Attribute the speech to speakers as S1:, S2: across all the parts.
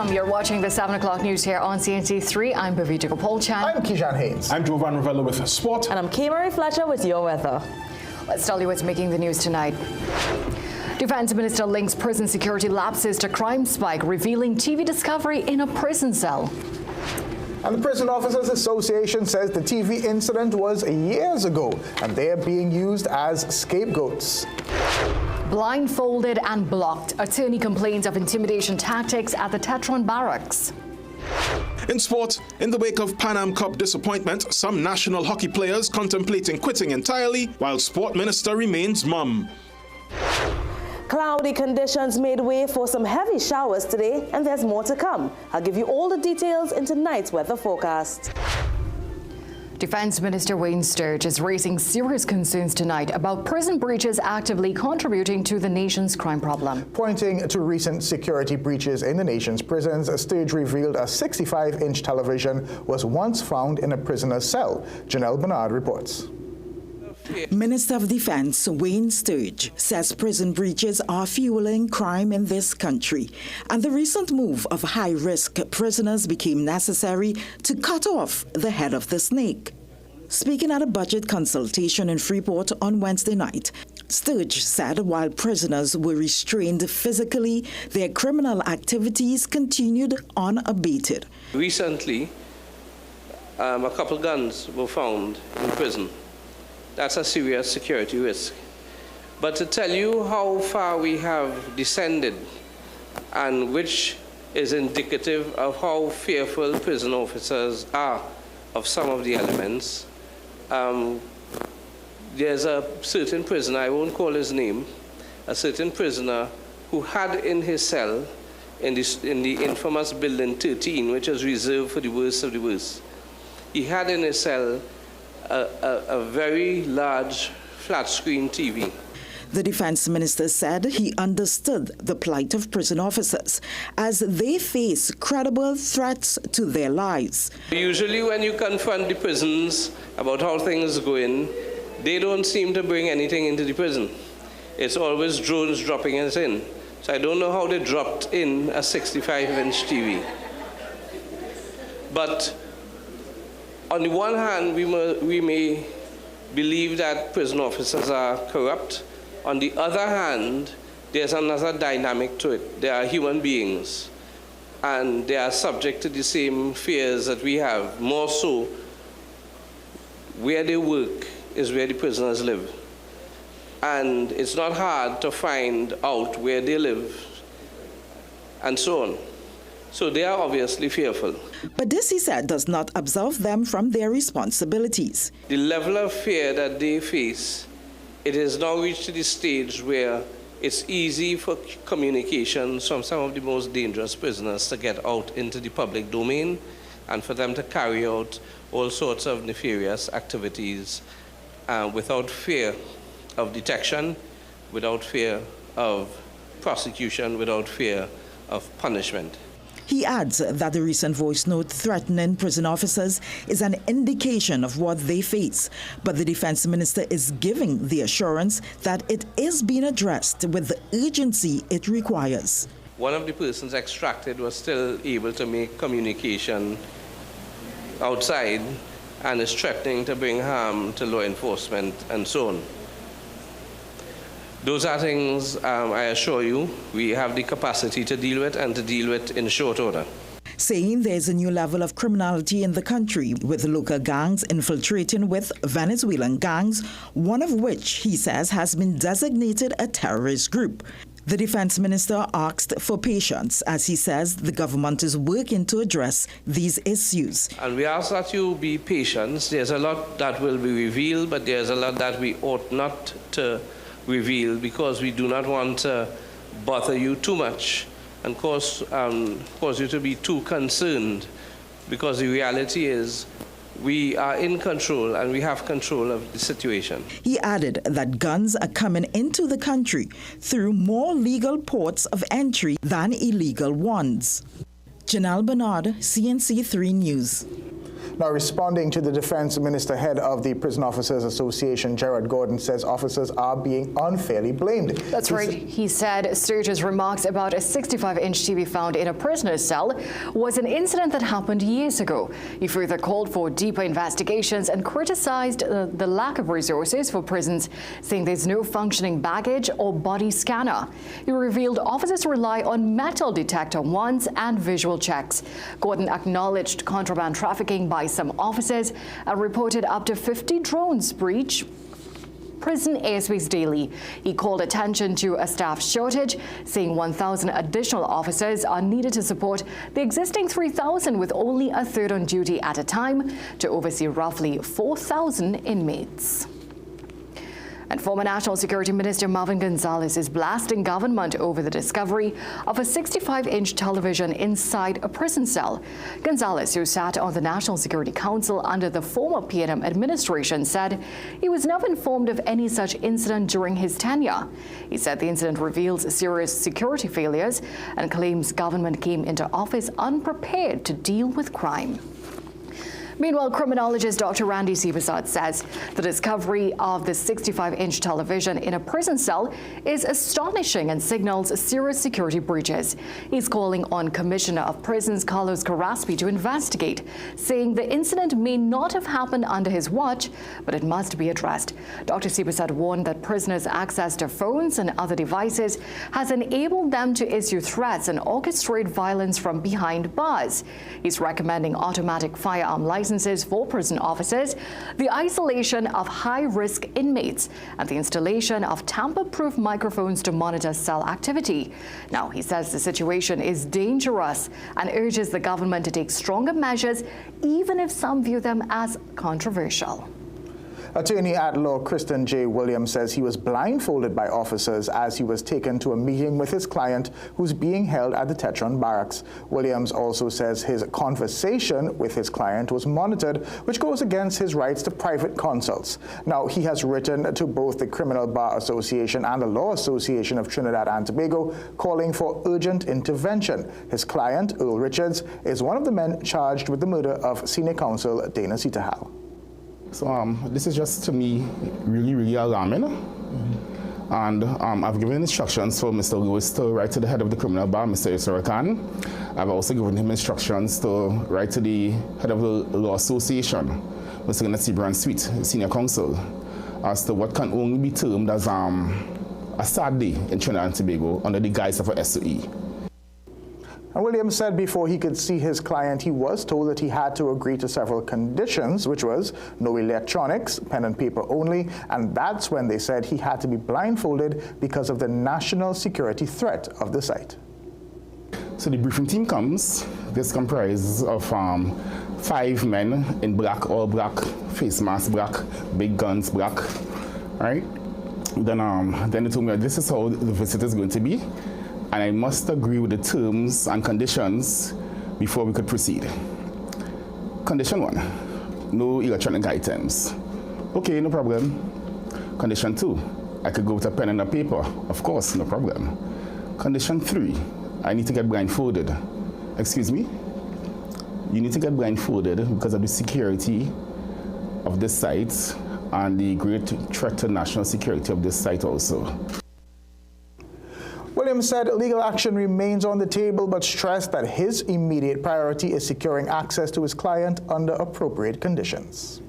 S1: Welcome. You're watching the 7 o'clock news here on CNC3. I'm Bhavita Gopalchan.
S2: I'm Kishan Haynes.
S3: I'm Jovan Ravello with sport.
S4: And I'm Kir Fletcher with your weather.
S1: Let's tell you what's making the news tonight. Defense Minister links prison security lapses to crime spike, revealing TV discovery in a prison cell.
S2: And the Prison Officers Association says the TV incident was years ago and they are being used as scapegoats.
S1: Blindfolded and blocked. Attorney complains of intimidation tactics at the Tetron barracks.
S3: In sport, in the wake of Pan Am Cup disappointment, some national hockey players contemplating quitting entirely, while Sport Minister remains mum.
S4: Cloudy conditions made way for some heavy showers today, and there's more to come. I'll give you all the details in tonight's weather forecast.
S1: Defense Minister Wayne Sturge is raising serious concerns tonight about prison breaches actively contributing to the nation's crime problem.
S2: Pointing to recent security breaches in the nation's prisons, Sturge revealed a 65-inch television was once found in a prisoner's cell. Janelle Bernard reports.
S5: Minister of Defense Wayne Sturge says prison breaches are fueling crime in this country, and the recent move of high-risk prisoners became necessary to cut off the head of the snake. Speaking at a budget consultation in Freeport on Wednesday night, Sturge said while prisoners were restrained physically, their criminal activities continued unabated.
S6: Recently, a couple guns were found in prison. That's a serious security risk. But to tell you how far we have descended and which is indicative of how fearful prison officers are of some of the elements, there's a certain prisoner, I won't call his name, a certain prisoner who had in his cell in the infamous Building 13, which is reserved for the worst of the worst, he had in his cell a very large flat-screen TV.
S5: The defense minister said he understood the plight of prison officers as they face credible threats to their lives.
S6: Usually when you confront the prisons about how things are going, they don't seem to bring anything into the prison. It's always drones dropping us in. So I don't know how they dropped in a 65-inch TV. But on the one hand, we may believe that prison officers are corrupt. On the other hand, there's another dynamic to it. They are human beings, and they are subject to the same fears that we have. More so, where they work is where the prisoners live. And it's not hard to find out where they live, and so on. So they are obviously fearful.
S5: But this, he said, does not absolve them from their responsibilities.
S6: The level of fear that they face, it has now reached to the stage where it's easy for communications from some of the most dangerous prisoners to get out into the public domain and for them to carry out all sorts of nefarious activities without fear of detection, without fear of prosecution, without fear of punishment.
S5: He adds that the recent voice note threatening prison officers is an indication of what they face, but the defense minister is giving the assurance that it is being addressed with the urgency it requires.
S6: One of the persons extracted was still able to make communication outside and is threatening to bring harm to law enforcement and so on. Those are things, I assure you, we have the capacity to deal with and to deal with in short order.
S5: Saying there's a new level of criminality in the country, with local gangs infiltrating with Venezuelan gangs, one of which, he says, has been designated a terrorist group. The defense minister asked for patience, as he says the government is working to address these issues.
S6: And we ask that you be patient. There's a lot that will be revealed, but there's a lot that we ought not to reveal because we do not want to bother you too much and cause you to be too concerned, because the reality is we are in control and we have control of the situation.
S5: He added that guns are coming into the country through more legal ports of entry than illegal ones. Janelle Bernard, CNC3 News.
S2: Now, responding to the Defense Minister, head of the Prison Officers Association, Gerard Gordon, says officers are being unfairly blamed.
S1: That's right. He said Sturge's remarks about a 65-inch TV found in a prisoner's cell was an incident that happened years ago. He further called for deeper investigations and criticized the lack of resources for prisons, saying there's no functioning baggage or body scanner. He revealed officers rely on metal detector wands and visual checks. Gordon acknowledged contraband trafficking by some officers and reported up to 50 drones breach prison airspace daily. He called attention to a staff shortage, saying 1,000 additional officers are needed to support the existing 3,000, with only a third on duty at a time to oversee roughly 4,000 inmates. And former National Security Minister Marvin Gonzalez is blasting government over the discovery of a 65-inch television inside a prison cell. Gonzalez, who sat on the National Security Council under the former PM administration, said he was never informed of any such incident during his tenure. He said the incident reveals serious security failures and claims government came into office unprepared to deal with crime. Meanwhile, criminologist Dr. Randy Sibasad says the discovery of the 65-inch television in a prison cell is astonishing and signals serious security breaches. He's calling on Commissioner of Prisons Carlos Carraspi to investigate, saying the incident may not have happened under his watch, but it must be addressed. Dr. Sibasad warned that prisoners' access to phones and other devices has enabled them to issue threats and orchestrate violence from behind bars. He's recommending automatic firearm licenses for prison officers, the isolation of high-risk inmates, and the installation of tamper-proof microphones to monitor cell activity. Now, he says the situation is dangerous and urges the government to take stronger measures, even if some view them as controversial.
S2: Attorney at law Kristen J. Williams says he was blindfolded by officers as he was taken to a meeting with his client, who's being held at the Tetron barracks. Williams also says his conversation with his client was monitored, which goes against his rights to private consults. Now, he has written to both the Criminal Bar Association and the Law Association of Trinidad and Tobago, calling for urgent intervention. His client, Earl Richards, is one of the men charged with the murder of Senior Counsel Dana Sitahal.
S7: So this is just, to me, really alarming. And I've given instructions for Mr. Lewis to write to the head of the criminal bar, Mr. Yusra Khan. I've also given him instructions to write to the head of the Law Association, Mr. Nasibran Sweet, Senior Counsel, as to what can only be termed as a sad day in Trinidad and Tobago under the guise of a SOE.
S2: And Williams said before he could see his client, he was told that he had to agree to several conditions, which was no electronics, pen and paper only, and that's when they said he had to be blindfolded because of the national security threat of the site.
S7: So the briefing team comes. This comprises of 5 men in black, all black, face mask black, big guns black, right? Then they told me that this is how the visit is going to be, and I must agree with the terms and conditions before we could proceed. Condition 1, no electronic items. Okay, no problem. Condition 2, I could go with a pen and a paper. Of course, no problem. Condition 3, I need to get blindfolded. Excuse me? You need to get blindfolded because of the security of this site and the great threat to national security of this site also.
S2: Williams said legal action remains on the table, but stressed that his immediate priority is securing access to his client under appropriate conditions.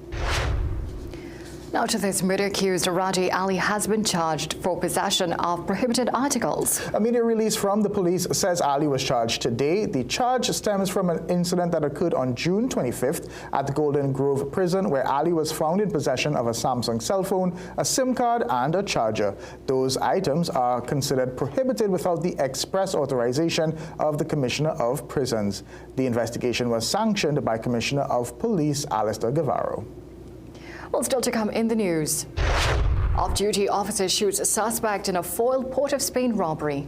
S1: Now to this, murder-accused Raji Ali has been charged for possession of prohibited articles.
S2: A media release from the police says Ali was charged today. The charge stems from an incident that occurred on June 25th at the Golden Grove prison, where Ali was found in possession of a Samsung cell phone, a SIM card, and a charger. Those items are considered prohibited without the express authorization of the Commissioner of Prisons. The investigation was sanctioned by Commissioner of Police Alistair Guevara.
S1: Well, still to come in the news. Off-duty officer shoots a suspect in a foiled Port of Spain robbery.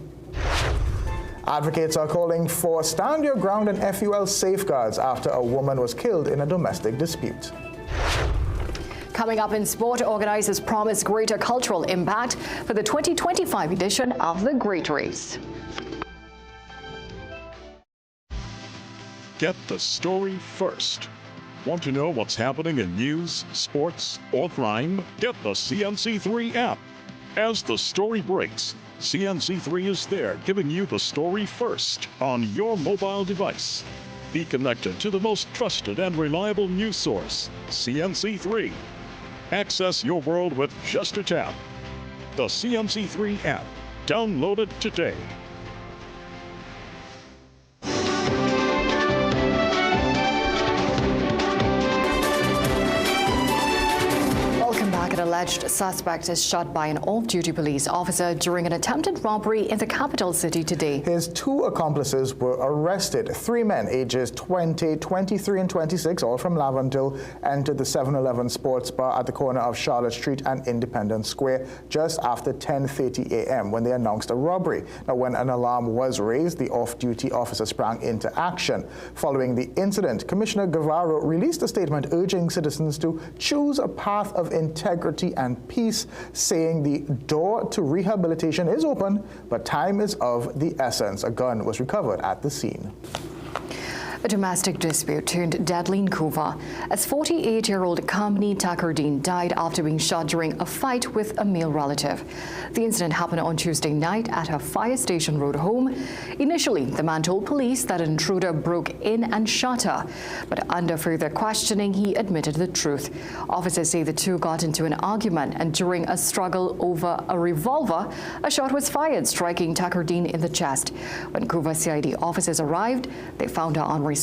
S2: Advocates are calling for stand your ground and FUL safeguards after a woman was killed in a domestic dispute.
S1: Coming up in sport, organizers promise greater cultural impact for the 2025 edition of the Great Race.
S8: Get the story first. Want to know what's happening in news, sports, or crime? Get the CNC3 app. As the story breaks, CNC3 is there giving you the story first on your mobile device. Be connected to the most trusted and reliable news source, CNC3. Access your world with just a tap. The CNC3 app. Download it today.
S1: An alleged suspect is shot by an off-duty police officer during an attempted robbery in the capital city today.
S2: His two accomplices were arrested. Three men, ages 20, 23, and 26, all from Laventille, entered the 7-Eleven sports bar at the corner of Charlotte Street and Independence Square just after 10:30 a.m. when they announced a robbery. Now, when an alarm was raised, the off-duty officer sprang into action. Following the incident, Commissioner Guevara released a statement urging citizens to choose a path of integrity and peace, saying the door to rehabilitation is open, but time is of the essence. A gun was recovered at the scene.
S1: A domestic dispute turned deadly in Couva as 48-year-old Kamini Takardeen died after being shot during a fight with a male relative. The incident happened on Tuesday night at her Fire Station Road home. Initially, the man told police that an intruder broke in and shot her, but under further questioning, he admitted the truth. Officers say the two got into an argument, and during a struggle over a revolver, a shot was fired, striking Takardeen in the chest. When Couva CID officers arrived, they found her unresponsive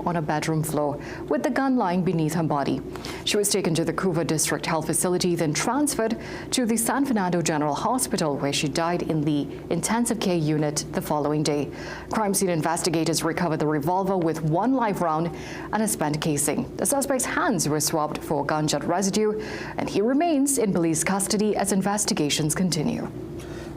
S1: on a bedroom floor with the gun lying beneath her body. She was taken to the Couva District Health Facility, then transferred to the San Fernando General Hospital, where she died in the intensive care unit the following day. Crime scene investigators recovered the revolver with one live round and a spent casing. The suspect's hands were swabbed for gunshot residue, and he remains in police custody as investigations continue.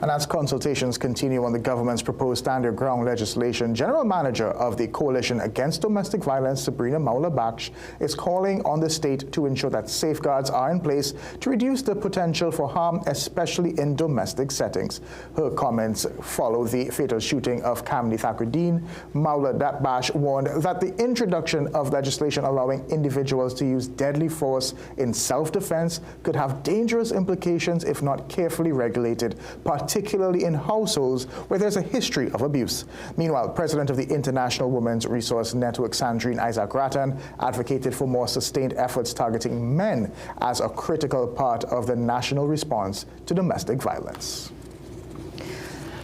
S2: And as consultations continue on the government's proposed standard ground legislation, General Manager of the Coalition Against Domestic Violence, Sabrina Maula-Baksh, is calling on the state to ensure that safeguards are in place to reduce the potential for harm, especially in domestic settings. Her comments follow the fatal shooting of Kamini Takardeen. Maula-Baksh warned that the introduction of legislation allowing individuals to use deadly force in self-defense could have dangerous implications if not carefully regulated, particularly in households where there's a history of abuse. Meanwhile, President of the International Women's Resource Network, Sandrine Isaac-Rattan, advocated for more sustained efforts targeting men as a critical part of the national response to domestic violence.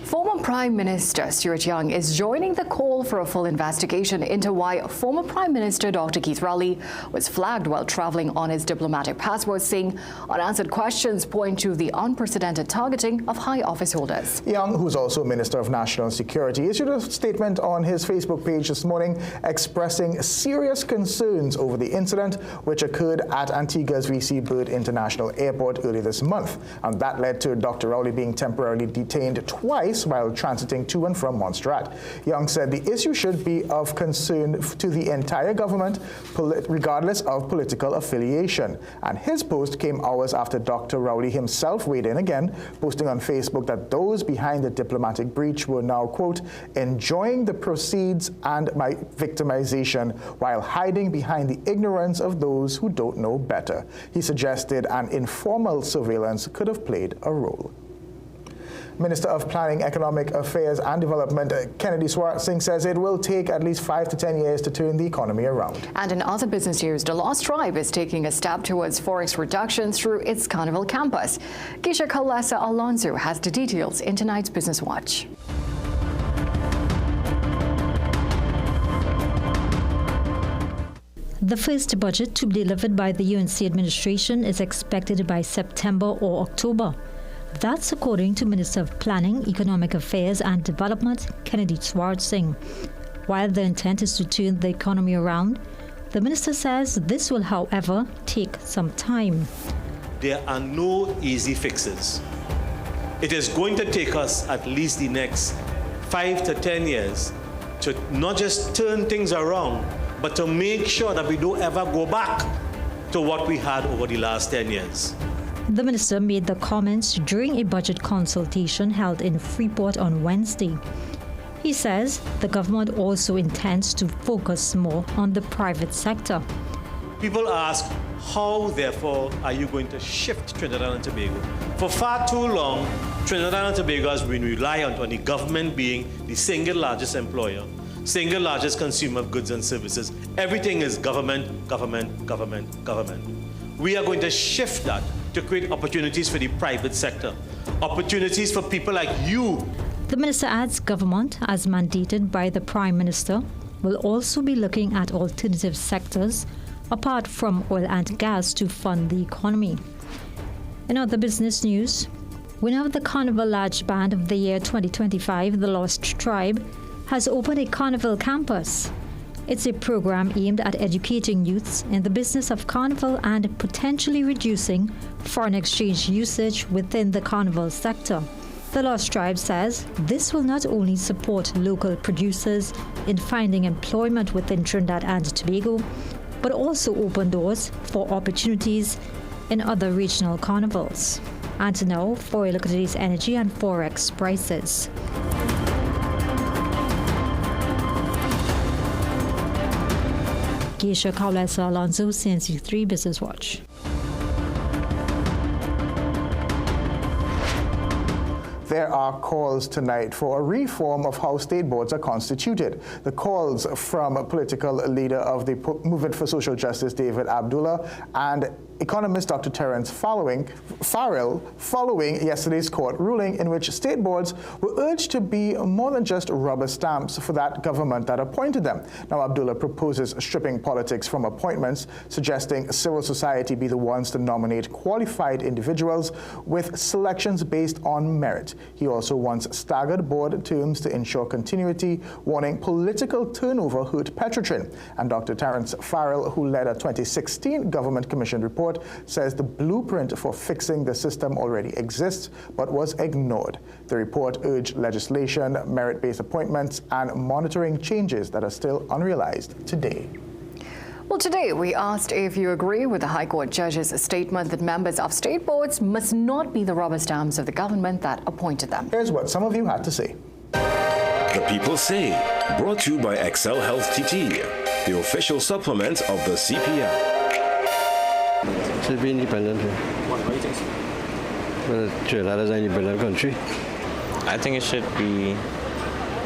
S1: Former Prime Minister Stuart Young is joining the call for a full investigation into why former Prime Minister Dr. Keith Rowley was flagged while travelling on his diplomatic passport, saying unanswered questions point to the unprecedented targeting of high office holders. Young, who's also Minister of National Security, issued a statement on his Facebook page this morning expressing serious concerns over the incident which occurred at Antigua's V.C. Byrd International Airport earlier this month. And that led to Dr. Rowley being temporarily detained twice while transiting to and from Montserrat. Young said the issue should be of concern to the entire government, regardless of political affiliation. And his post came hours after Dr. Rowley himself weighed in again, posting on Facebook that those behind the diplomatic breach were now, quote, enjoying the proceeds and my victimization while hiding behind the ignorance of those who don't know better. He suggested an informal surveillance could have played a role. Minister of Planning, Economic Affairs and Development, Kennedy Swart Singh, says it will take at least 5 to 10 years to turn the economy around. And in other business news, the Lost Tribe is taking a step towards forex reduction through its Carnival campus. Keisha Kalesa Alonso has the details in tonight's Business Watch.
S9: The first budget to be delivered by the UNC administration is expected by September or October. That's according to Minister of Planning, Economic Affairs and Development, Kennedy Swart Singh. While the intent is to turn the economy around, the minister says this will, however, take some time.
S10: There are no easy fixes. It is going to take us at least the next 5 to 10 years to not just turn things around, but to make sure that we don't ever go back to what we had over the last 10 years.
S9: The minister made the comments during a budget consultation held in Freeport on Wednesday. He says the government also intends to focus more on the private sector.
S10: People ask, how, therefore, are you going to shift Trinidad and Tobago? For far too long, Trinidad and Tobago has been reliant on the government being the single largest employer, single largest consumer of goods and services. Everything is government, government, government, government. We are going to shift that to create opportunities for the private sector, opportunities for people like you.
S9: The minister adds government, as mandated by the Prime Minister, will also be looking at alternative sectors apart from oil and gas to fund the economy. In other business news, winner of the Carnival Large Band of the Year 2025, The Lost Tribe, has opened a Carnival campus. It's a program aimed at educating youths in the business of Carnival and potentially reducing foreign exchange usage within the Carnival sector. The Lost Tribe says this will not only support local producers in finding employment within Trinidad and Tobago, but also open doors for opportunities in other regional carnivals. And now for a look at today's energy and forex prices. Geisha Kaulesa Alonso, CNC3 Business Watch.
S2: There are calls tonight for a reform of how state boards are constituted. The calls from a political leader of the Movement for Social Justice, David Abdullah, and economist Dr. Terence Farrell, following yesterday's court ruling in which state boards were urged to be more than just rubber stamps for that government that appointed them. Now, Abdullah proposes stripping politics from appointments, suggesting civil society be the ones to nominate qualified individuals with selections based on merit. He also wants staggered board terms to ensure continuity, warning political turnover hurt Petrotrin. And Dr. Terence Farrell, who led a 2016 government commissioned report, says the blueprint for fixing the system already exists but was ignored. The report urged legislation, merit-based appointments, and monitoring changes that are still unrealized today.
S1: Well, today we asked if you agree with the High Court judge's statement that members of state boards must not be the rubber stamps of the government that appointed them.
S2: Here's what some of you had to say.
S11: The People Say, brought to you by Excel Health TT, the official supplement of the CPL.
S12: Should be independent.
S11: Why do you think so?
S12: Well, Trinidad is an independent country.
S13: I think it should be,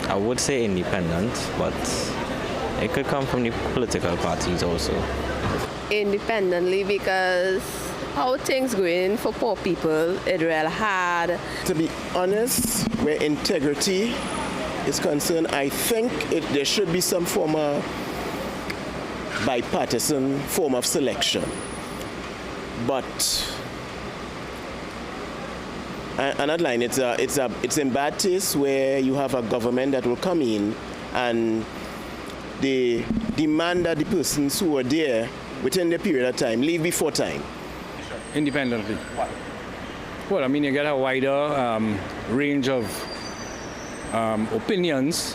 S13: I would say independent, but it could come from the political parties also.
S14: Independently, because how things going for poor people, it's real hard.
S15: To be honest, where integrity is concerned, I think there should be some form of bipartisan form of selection. But another line, it's in bad taste where you have a government that will come in and they demand that the persons who are there within the period of time leave before time.
S16: Independently. Why? Well, I mean, you get a wider range of opinions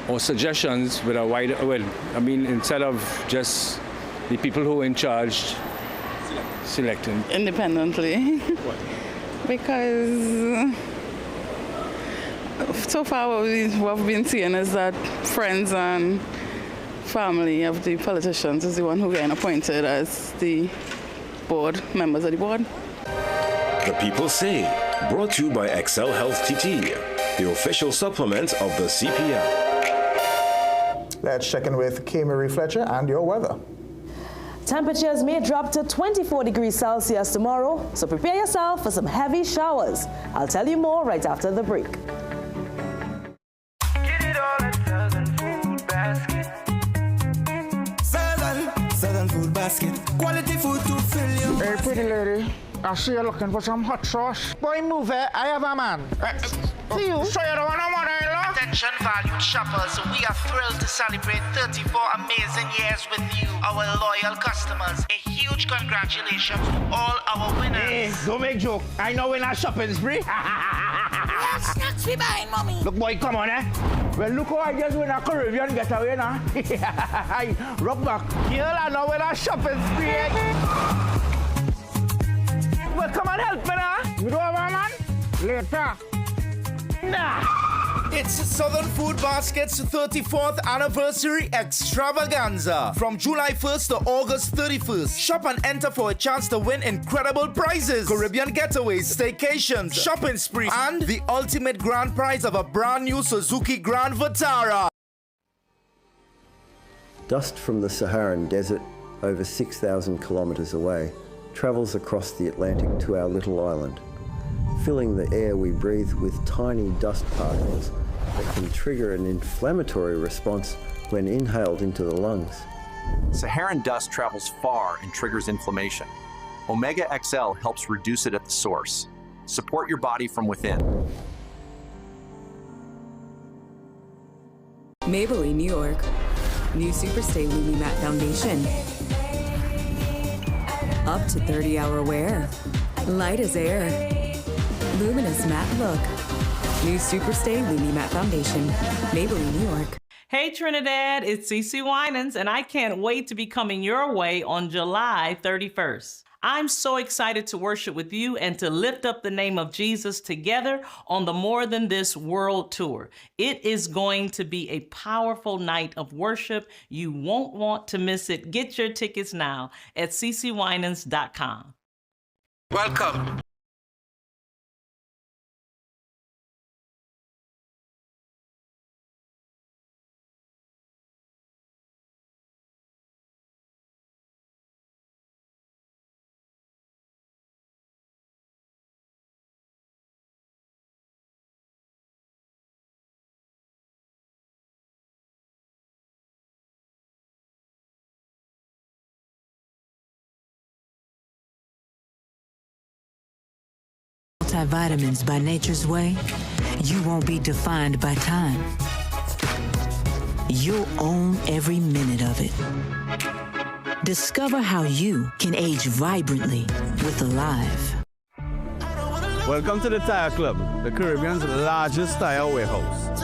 S16: or suggestions with a wider, well, I mean, instead of just the people who are in charge selecting.
S17: Independently.
S16: Why?
S17: Because so far what we've been seeing is that friends and family of the politicians is the one who getting appointed as the board, members of the board.
S11: The People Say, brought to you by Excel Health TT, the official supplement of the CPL.
S2: Let's check in with Kir Fletcher and your weather.
S4: Temperatures may drop to 24 degrees Celsius tomorrow, so prepare yourself for some heavy showers. I'll tell you more right after the break.
S18: Southern food basket. Quality food to fill you.
S19: Hey, pretty lady. I see you looking for some hot sauce. Boy, move it. I have a man. See you. So you don't want no mother-in-law?
S20: Attention, valued shoppers. We are thrilled to celebrate 34 amazing years with you, our loyal customers. A huge congratulations to all our winners.
S19: Hey, don't make joke. I know we're not shopping spree.
S20: Snacks we buying, mommy.
S19: Look, boy, come on, eh? Well, look how I just win a Caribbean getaway now. Rock back. Girl, I know we're not shopping spree, eh? Well, come on, help me now. You don't have a man? Later. Nah.
S20: It's Southern Food Basket's 34th anniversary extravaganza from July 1st to August 31st. Shop and enter for a chance to win incredible prizes, Caribbean getaways, staycations, shopping spree, and the ultimate grand prize of a brand new Suzuki Grand Vitara.
S21: Dust from the Saharan desert, over 6,000 kilometres away, travels across the Atlantic to our little island, filling the air we breathe with tiny dust particles that can trigger an inflammatory response when inhaled into the lungs.
S22: Saharan dust travels far and triggers inflammation. Omega XL helps reduce it at the source. Support your body from within.
S23: Maybelline, New York. New Superstay Lumi Matte Foundation. Up to 30-hour wear. Light as air. Luminous matte look. New Superstay Lumi Matte Foundation. Maybelline, New York.
S24: Hey Trinidad, it's CeCe Winans, and I can't wait to be coming your way on July 31st. I'm so excited to worship with you and to lift up the name of Jesus together on the More Than This World Tour. It is going to be a powerful night of worship. You won't want to miss it. Get your tickets now at ccwinans.com.
S20: Welcome.
S25: Multivitamins by nature's way, you won't be defined by time. You'll own every minute of it. Discover how you can age vibrantly with Alive.
S19: Welcome to the Tire Club, the Caribbean's largest tire warehouse.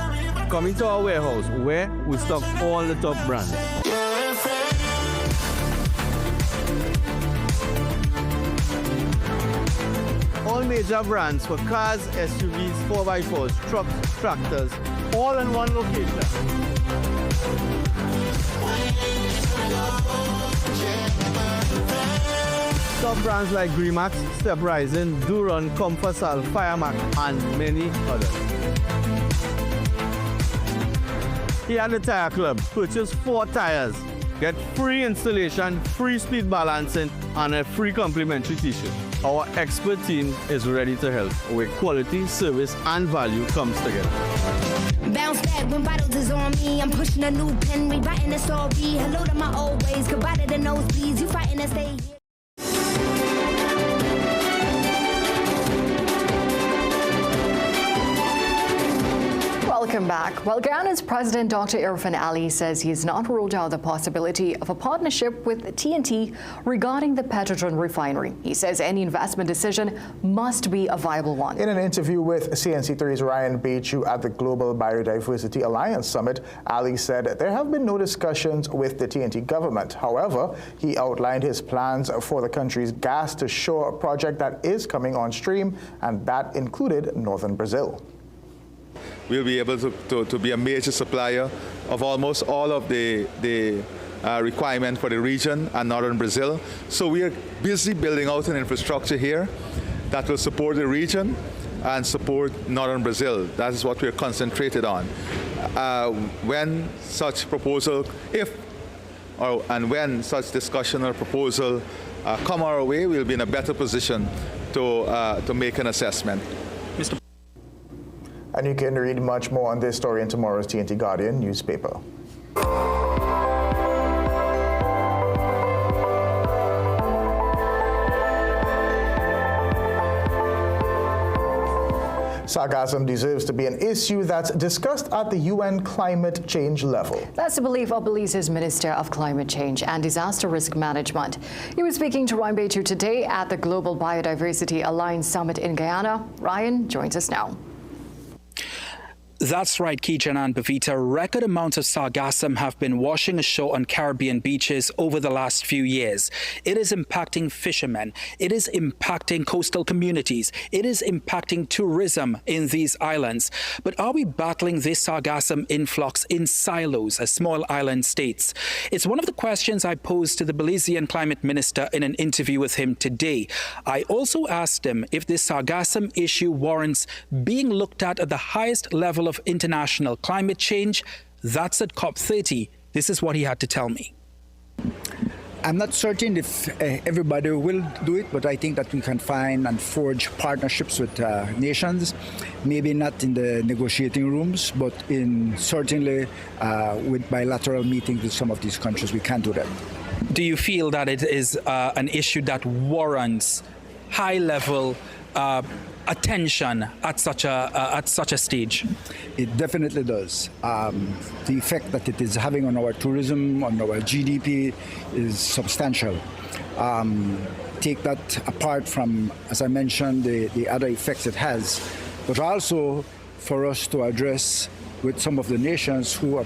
S19: Coming to our warehouse where we stock all the top brands. All major brands for cars, SUVs, 4x4s, trucks, tractors, all in one location. Top brands like Gremax, Step Rising, Duron, Comfort-Sal, Firemac, and many others. Here at the Tire Club, purchase 4 tires, get free installation, free speed balancing, and a free complimentary t-shirt. Our expert team is ready to help, where quality, service, and value comes together.
S26: Bounce back when bottles is on me. I'm pushing a new pen, rewriting the story. Hello to my old ways, goodbye to the nosebleeds. You fighting to stay here.
S1: Welcome back. Well, Guyana's President Dr. Irfan Ali says he has not ruled out the possibility of a partnership with TNT regarding the Petrodon refinery. He says any investment decision must be a viable one.
S2: In an interview with CNC3's Ryan Bechu at the Global Biodiversity Alliance Summit, Ali said there have been no discussions with the TNT government. However, he outlined his plans for the country's gas to shore project that is coming on stream, and that included northern Brazil.
S27: We'll be able to be a major supplier of almost all of the requirement for the region and northern Brazil. So we are busy building out an infrastructure here that will support the region and support northern Brazil. That is what we are concentrated on. When such proposal, when such discussion or proposal come our way, we'll be in a better position to make an assessment.
S2: And you can read much more on this story in tomorrow's TNT Guardian newspaper. Sargasm deserves to be an issue that's discussed at the UN climate change level.
S1: That's the belief of Belize's Minister of Climate Change and Disaster Risk Management. He was speaking to Ryan Bechu today at the Global Biodiversity Alliance Summit in Guyana. Ryan joins us now.
S3: That's right, Kijan and Bavita. Record amounts of sargassum have been washing ashore on Caribbean beaches over the last few years. It is impacting fishermen. It is impacting coastal communities. It is impacting tourism in these islands. But are we battling this sargassum influx in silos as small island states? It's one of the questions I posed to the Belizean climate minister in an interview with him today. I also asked him if this sargassum issue warrants being looked at the highest level of international climate change. That's at COP30. This is what he had to tell me.
S5: I'm not certain if everybody will do it, but I think that we can find and forge partnerships with nations, maybe not in the negotiating rooms, but certainly with bilateral meetings with some of these countries, we can do that.
S3: Do you feel that it is an issue that warrants high-level attention at such a stage?
S5: It definitely does. The effect that it is having on our tourism, on our GDP, is substantial. Take that apart from, as I mentioned, the other effects it has, but also for us to address with some of the nations who are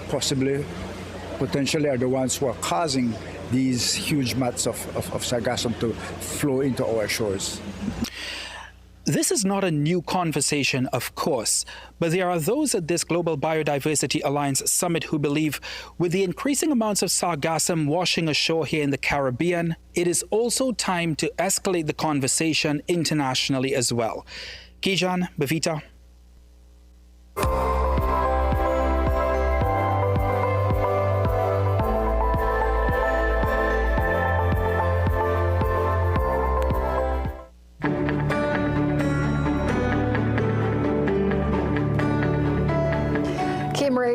S5: potentially are the ones who are causing these huge mats of sargassum to flow into our shores.
S3: This is not a new conversation, of course, but there are those at this Global Biodiversity Alliance Summit who believe with the increasing amounts of sargassum washing ashore here in the Caribbean, it is also time to escalate the conversation internationally as well. Kijan, Bavita.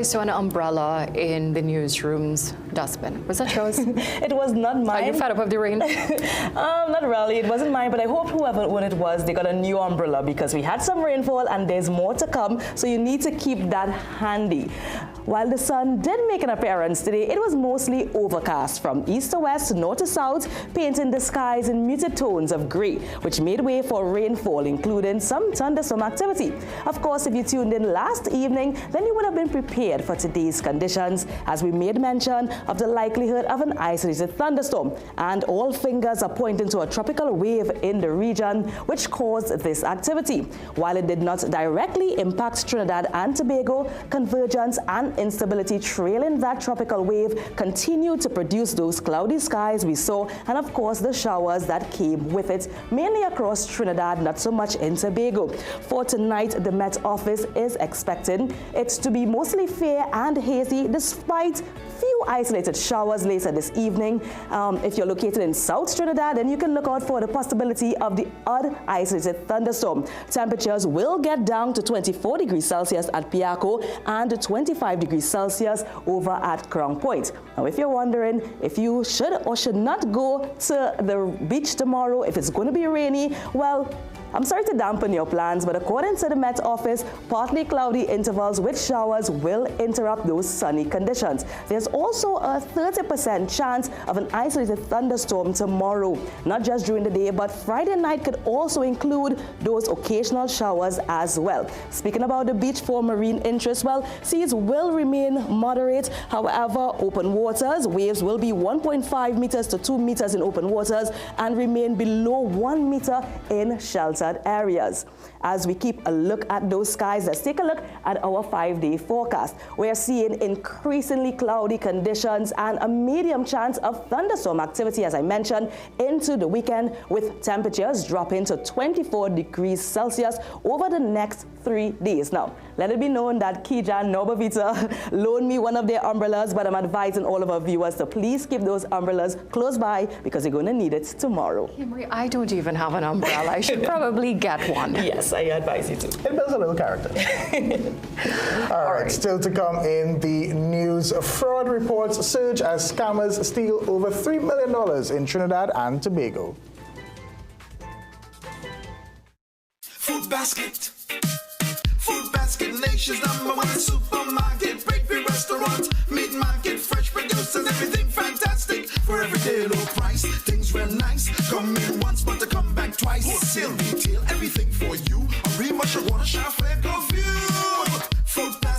S1: So an umbrella in the newsroom's dustbin. Was that yours?
S4: It was not mine.
S1: Are you fed up of the rain?
S4: Not really. It wasn't mine, but I hope whoever it was, they got a new umbrella because we had some rainfall and there's more to come, so you need to keep that handy. While the sun did make an appearance today, it was mostly overcast from east to west, north to south, painting the skies in muted tones of grey, which made way for rainfall, including some thunderstorm activity. Of course, if you tuned in last evening, then you would have been prepared for today's conditions, as we made mention of the likelihood of an isolated thunderstorm, and all fingers are pointing to a tropical wave in the region which caused this activity. While it did not directly impact Trinidad and Tobago, convergence and instability trailing that tropical wave continued to produce those cloudy skies we saw, and of course the showers that came with it, mainly across Trinidad, not so much in Tobago. For tonight, the Met Office is expecting it to be mostly fair and hazy, despite few isolated showers later this evening. If you're located in South Trinidad, then you can look out for the possibility of the odd isolated thunderstorm. Temperatures will get down to 24 degrees Celsius at Piaco and 25 degrees Celsius over at Crown Point. Now, if you're wondering if you should or should not go to the beach tomorrow, if it's going to be rainy, well, I'm sorry to dampen your plans, but according to the Met Office, partly cloudy intervals with showers will interrupt those sunny conditions. There's also a 30% chance of an isolated thunderstorm tomorrow. Not just during the day, but Friday night could also include those occasional showers as well. Speaking about the beach for marine interest, well, seas will remain moderate. However, open waters, waves will be 1.5 meters to 2 meters in open waters and remain below 1 meter in sheltered areas. As we keep a look at those skies, let's take a look at our 5-day forecast. We're seeing increasingly cloudy conditions and a medium chance of thunderstorm activity, as I mentioned, into the weekend, with temperatures dropping to 24 degrees Celsius over the next 3 days. Now, let it be known that Kijan nor Bavita loaned me one of their umbrellas, but I'm advising all of our viewers to please keep those umbrellas close by because you're going to need it tomorrow.
S1: Kimberly, I don't even have an umbrella. I should probably get one.
S4: Yes, I advise you to.
S2: It builds a little character. All right, still to come in the news. Fraud reports surge as scammers steal over $3 million in Trinidad and Tobago.
S18: Food basket. Food basket, nation's #1 supermarket, bakery, restaurant, meat market, fresh producers, everything fantastic. For everyday low price, things real nice. Come in once, but to come back twice. Wholesale, retail, everything for you. A real much you wanna shop for confused. Food basket.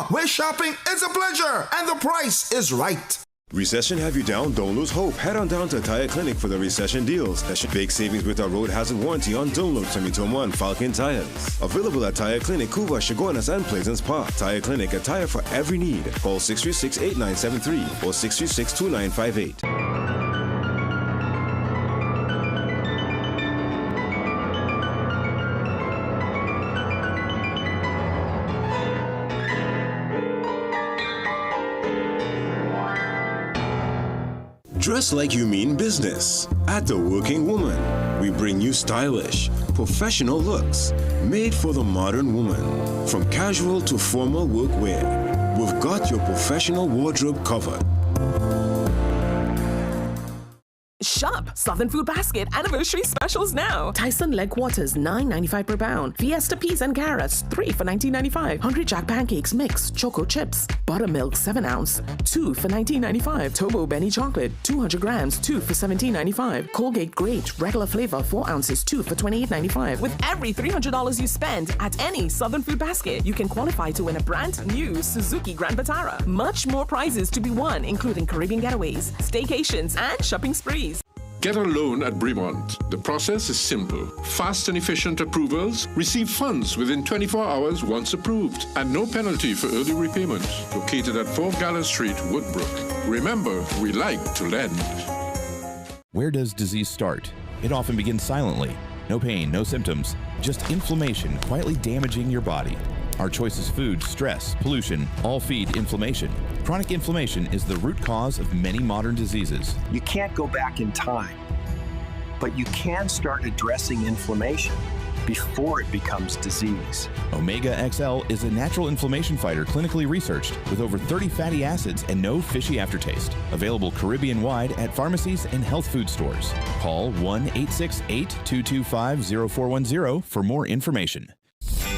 S18: where shopping is a pleasure and the price is right.
S11: Recession have you down? Don't lose hope. Head on down to Tire Clinic for the recession deals. That should big savings with our road hazard warranty on Dunlop, Sumitomo, and Falcon tires. Available at Tire Clinic, Couva, Chaguanas, and Pleasance Park. Tire Clinic, a tire for every need. Call 636-8973 or 636-2958. Dress like you mean business. At The Working Woman, we bring you stylish, professional looks made for the modern woman. From casual to formal workwear, we've got your professional wardrobe covered.
S6: Shop Southern Food Basket anniversary specials now. Tyson leg quarters $9.95 per pound. Fiesta peas and carrots 3 for $19.95. Hungry Jack pancakes mix choco chips. Buttermilk 7 ounce 2 for $19.95. Tobo Benny chocolate 200 grams 2 for $17.95. Colgate Great regular flavor 4 ounces 2 for $28.95. With every $300 you spend at any Southern Food Basket, you can qualify to win a brand new Suzuki Grand Vitara. Much more prizes to be won, including Caribbean getaways, staycations, and shopping sprees.
S7: Get a loan at Bremont. The process is simple. Fast and efficient approvals. Receive funds within 24 hours once approved. And no penalty for early repayment. Located at 4 Gallows Street, Woodbrook. Remember, we like to lend.
S8: Where does disease start? It often begins silently. No pain, no symptoms. Just inflammation quietly damaging your body. Our choice is food, stress, pollution, all feed inflammation. Chronic inflammation is the root cause of many modern diseases.
S9: You can't go back in time, but you can start addressing inflammation before it becomes disease.
S8: Omega XL is a natural inflammation fighter clinically researched with over 30 fatty acids and no fishy aftertaste. Available Caribbean-wide at pharmacies and health food stores. Call 1-868-225-0410 for more information.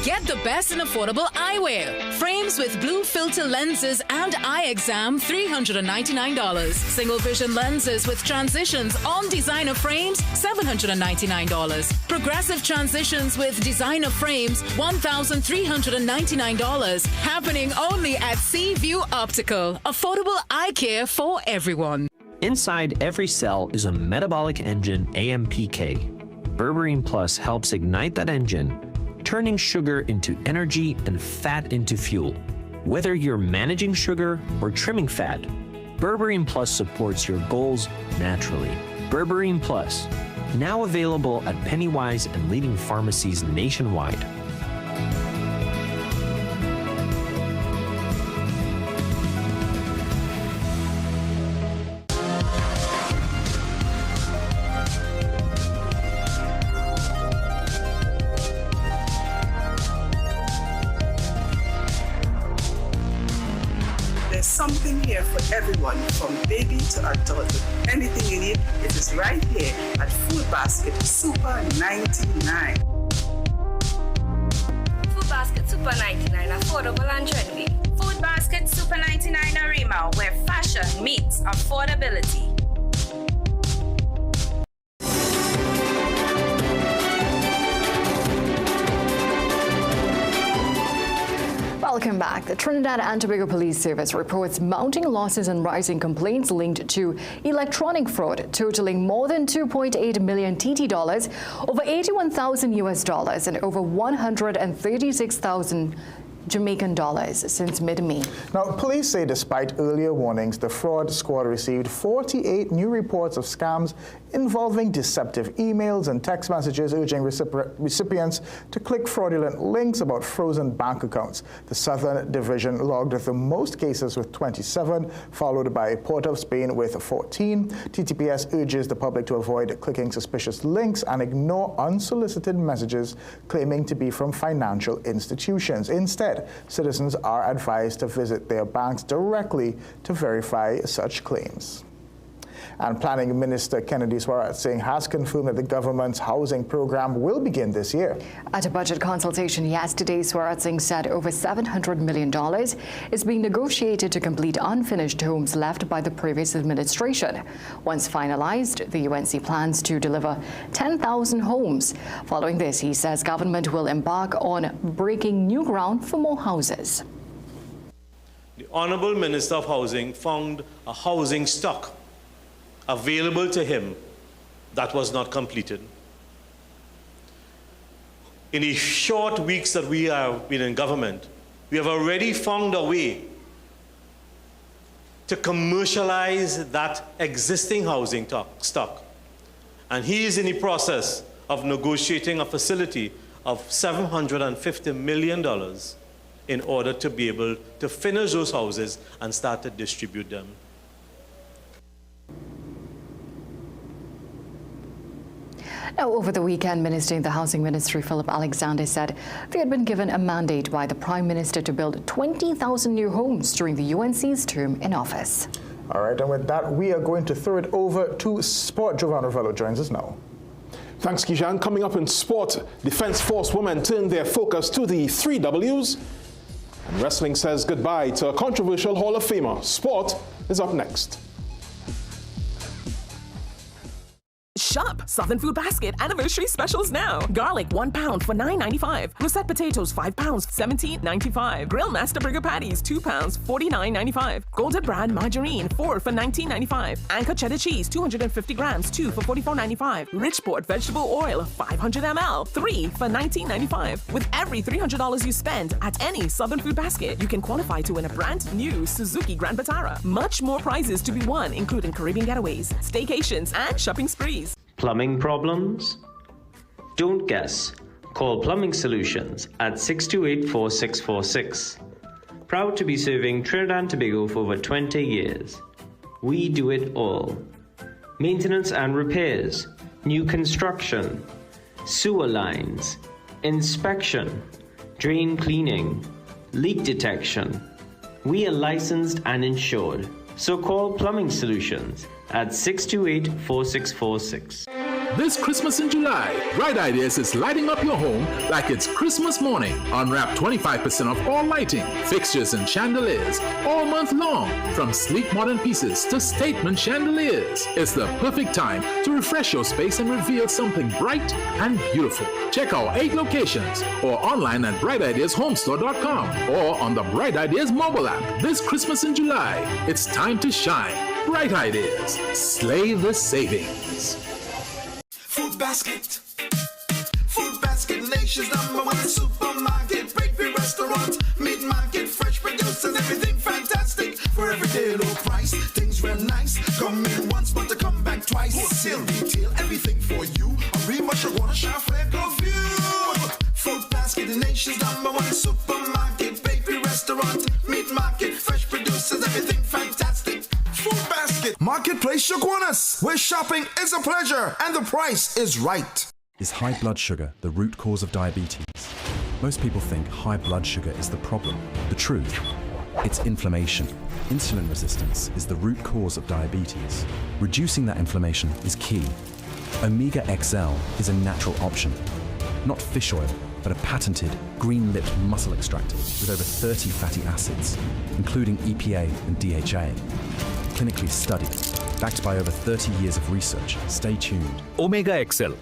S10: Get the best in affordable eyewear. Frames with blue filter lenses and eye exam, $399. Single vision lenses with transitions on designer frames, $799. Progressive transitions with designer frames, $1,399. Happening only at Seaview Optical. Affordable eye care for everyone.
S12: Inside every cell is a metabolic engine, AMPK. Berberine Plus helps ignite that engine, turning sugar into energy and fat into fuel. Whether you're managing sugar or trimming fat, Berberine Plus supports your goals naturally. Berberine Plus, now available at Pennywise and leading pharmacies nationwide.
S13: Something here for everyone, from baby to adulthood. Anything you need, it is right here at Food Basket Super 99.
S28: Food Basket Super 99, affordable and trendy. Food Basket Super 99 Arima, where fashion meets affordability.
S1: Welcome back. The Trinidad and Tobago Police Service reports mounting losses and rising complaints linked to electronic fraud, totaling more than 2.8 million TT dollars, over 81,000 US dollars, and over 136,000 Jamaican dollars since mid-May.
S2: Now, police say despite earlier warnings, the fraud squad received 48 new reports of scams involving deceptive emails and text messages urging recipients to click fraudulent links about frozen bank accounts. The Southern Division logged the most cases with 27, followed by Port of Spain with 14. TTPS urges the public to avoid clicking suspicious links and ignore unsolicited messages claiming to be from financial institutions. Instead, citizens are advised to visit their banks directly to verify such claims. And Planning Minister Kennedy Swarat Singh has confirmed that the government's housing program will begin this year.
S1: At a budget consultation yesterday, Swarat Singh said over $700 million is being negotiated to complete unfinished homes left by the previous administration. Once finalized, the UNC plans to deliver 10,000 homes. Following this, he says government will embark on breaking new ground for more houses.
S14: Honourable Minister of Housing found a housing stock available to him that was not completed. In the short weeks that we have been in government, we have already found a way to commercialize that existing housing stock. And he is in the process of negotiating a facility of $750 million in order to be able to finish those houses and start to distribute them.
S1: Now, over the weekend, Minister in the Housing Ministry, Philip Alexander, said they had been given a mandate by the Prime Minister to build 20,000 new homes during the UNC's term in office.
S2: All right, and with that, we are going to throw it over to sport. Jovan Ravello joins us now.
S15: Thanks, Kijan. Coming up in sport, Defence Force women turn their focus to the 3 Ws. And wrestling says goodbye to a controversial Hall of Famer. Sport is up next.
S6: Shop Southern Food Basket anniversary specials now. Garlic £1 for $9.95. Russet potatoes £5, $17.95. Grill Master Burger patties £2, $49.95. Golden brand margarine 4 for $19.95. Anchor cheddar cheese 250 grams 2 for $44.95. Richport vegetable oil 500 ml 3 for $19.95. With every $300 you spend at any Southern Food Basket, you can qualify to win a brand new Suzuki Grand Vitara. Much more prizes to be won, including Caribbean getaways, staycations, and shopping sprees.
S12: Plumbing problems? Don't guess. Call Plumbing Solutions at 628-4646. Proud to be serving Trinidad and Tobago for over 20 years. We do it all. Maintenance and repairs, new construction, sewer lines, inspection, drain cleaning, leak detection. We are licensed and insured. So call Plumbing Solutions at 628-4646.
S16: This Christmas in July, Bright Ideas is lighting up your home like it's Christmas morning. Unwrap 25% off all lighting, fixtures, and chandeliers all month long. From sleek modern pieces to statement chandeliers. It's the perfect time to refresh your space and reveal something bright and beautiful. Check our 8 locations or online at brightideashomestore.com or on the Bright Ideas mobile app. This Christmas in July, it's time to shine. Bright Ideas. Slay the savings.
S18: Food Basket. Food Basket, nation's #1 supermarket, bakery, restaurant, meat market, fresh produce and everything fantastic. For everyday low price, things real nice. Come in once, but to come back twice. Wholesale, retail, everything for you. A remush, a water, shop, flair, go view. Food Basket, the nation's #1 supermarket, bakery, restaurant, meat market, fresh produce and everything fantastic. Food Basket. Marketplace Shoguanas, where shopping is a pleasure and the price is right.
S17: Is high blood sugar the root cause of diabetes? Most people think high blood sugar is the problem. The truth, it's inflammation. Insulin resistance is the root cause of diabetes. Reducing that inflammation is key. Omega XL is a natural option. Not fish oil, but a patented green-lipped muscle extractor with over 30 fatty acids, including EPA and DHA. Clinically studied, backed by over 30 years of research. Stay tuned.
S21: Omega XL.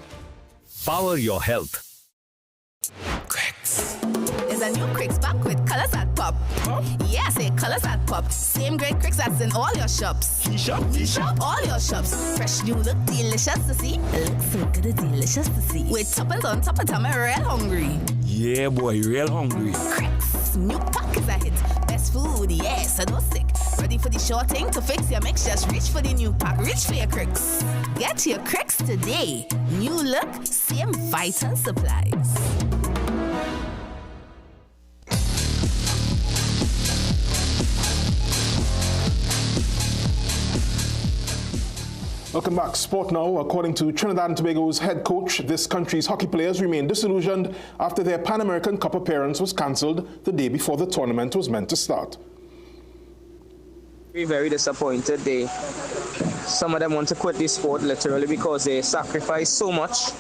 S21: Power your health.
S26: There's a new Cricks back with colors that pop. Huh? Yeah, say colors that pop. Same great Cricks that's in all your shops.
S21: Shop?
S26: All your shops. Fresh new look, delicious to see. Look so good, delicious to see. With toppings on top of time, I'm real hungry.
S21: Yeah, boy, real hungry.
S26: Cricks, new pack is a hit. Best food, yes, I know sick. Ready for the short thing to fix your mix? Just reach for the new pack. Reach for your Cricks. Get your Cricks today. New look, same vital supplies.
S15: Welcome back. Sport now. According to Trinidad and Tobago's head coach, this country's hockey players remain disillusioned after their Pan American Cup appearance was cancelled the day before the tournament was meant to start.
S22: Very disappointed. Some of them want to quit the sport literally because they sacrificed so much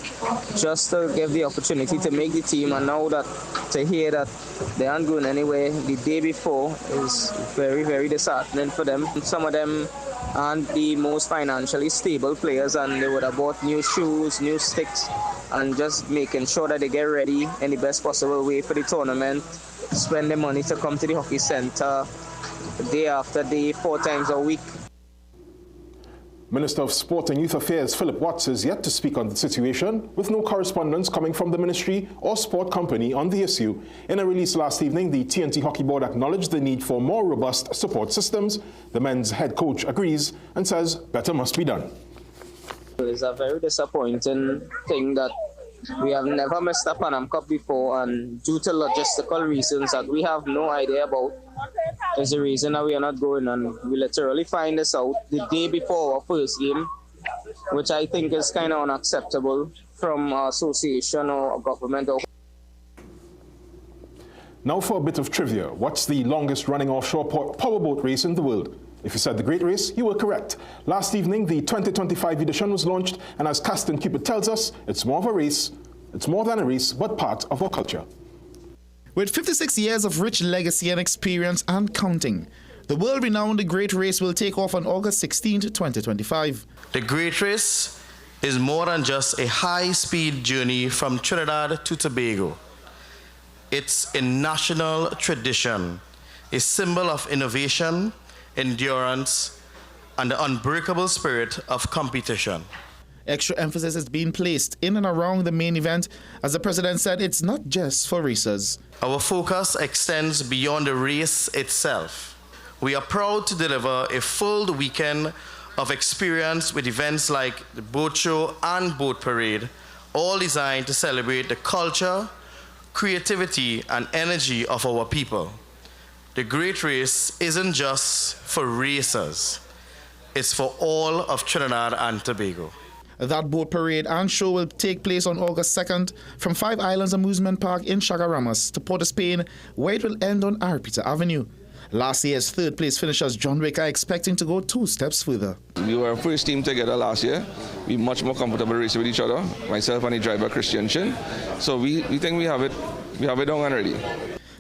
S22: just to give the opportunity to make the team, and now that to hear that they aren't going anywhere the day before is very, very disheartening for them. Some of them aren't the most financially stable players, and they would have bought new shoes, new sticks, and just making sure that they get ready in the best possible way for the tournament, spend the money to come to the hockey center, day after day, 4 times a week.
S15: Minister of Sport and Youth Affairs Philip Watts is yet to speak on the situation, with no correspondence coming from the ministry or sport company on the issue. In a release last evening, the TNT Hockey Board acknowledged the need for more robust support systems. The men's head coach agrees and says better must be done.
S22: It's a very disappointing thing that we have never missed a Pan Am Cup before, and due to logistical reasons that we have no idea about, is the reason that we are not going, and we literally find this out the day before our first game, which I think is kind of unacceptable from our association or government.
S15: Now for a bit of trivia. What's the longest running offshore powerboat race in the world? If you said the Great Race, you were correct. Last evening, the 2025 edition was launched, and as Caston Cupid tells us, it's more than a race, but part of our culture.
S3: With 56 years of rich legacy and experience and counting, the world-renowned Great Race will take off on August 16, 2025.
S5: The Great Race is more than just a high-speed journey from Trinidad to Tobago. It's a national tradition, a symbol of innovation, endurance, and the unbreakable spirit of competition.
S3: Extra emphasis is being placed in and around the main event, as the president said it's not just for racers.
S5: Our focus extends beyond the race itself. We are proud to deliver a full weekend of experience with events like the boat show and boat parade, all designed to celebrate the culture, creativity, and energy of our people. The Great Race isn't just for racers, it's for all of Trinidad and Tobago.
S3: That boat parade and show will take place on August 2nd from Five Islands Amusement Park in Chaguaramas to Port of Spain, where it will end on Arpita Avenue. Last year's third place finishers John Wick are expecting to go 2 steps further.
S19: We were first team together last year. We much more comfortable racing with each other, myself and the driver Christian Chin. So we think we have it down and ready.